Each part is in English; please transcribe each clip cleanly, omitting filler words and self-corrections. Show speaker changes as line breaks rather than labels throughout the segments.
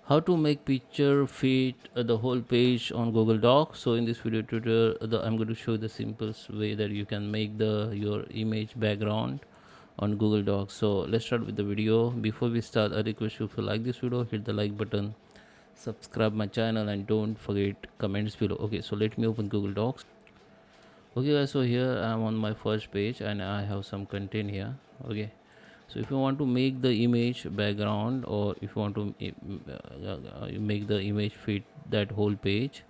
How to make picture fit the whole page on Google Docs. So in this video tutorial, I'm going to show the simplest way that you can make the your image background on Google Docs. So let's start with the video. Before we start, I request you, if you like this video, hit the like button, subscribe my channel, and don't forget comments below. Okay, so let me open Google Docs. Okay guys, so here I'm on my first page and I have some content here. Okay, so if you want to make the image background, or if you want to make the image fit that whole page,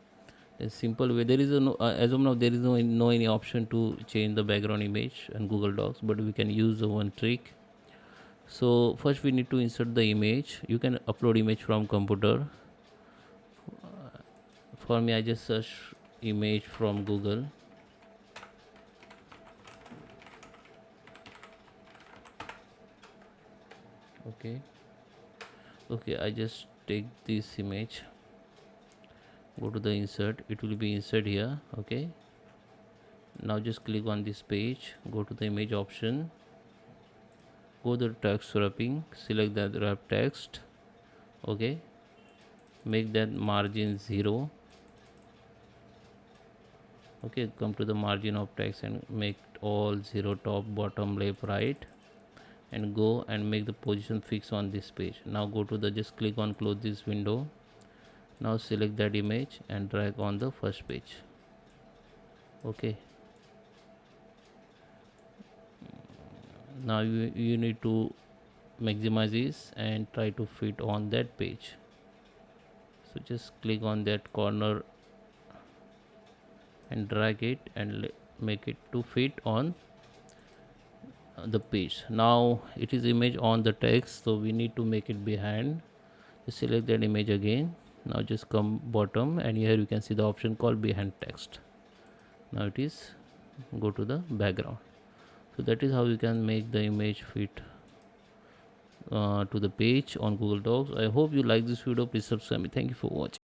a simple way, there is a no, as of now there is no any option to change the background image in Google Docs, but we can use the one trick. So first we need to insert the image. You can upload image from computer. For me, I just search image from Google. Okay, I just take this image, go to the insert, it will be insert here. Okay, now just click on this page, go to the image option, go to the text wrapping, select that wrap text. Okay, make that margin 0. Okay, come to the margin of text and make all 0, top, bottom, left, right, and go and make the position fix on this page. Now go to the, just click on close this window. Now select that image and drag on the first page. Okay, now you need to maximize this and try to fit on that page. So just click on that corner and drag it and make it to fit on the page. Now it is image on the text, so we need to make it behind. Just select that image again. Now just come bottom and here you can see the option called behind text. Now it is, go to the background. So that is how you can make the image fit to the page on Google Docs. I hope you like this video. Please subscribe me. Thank you for watching.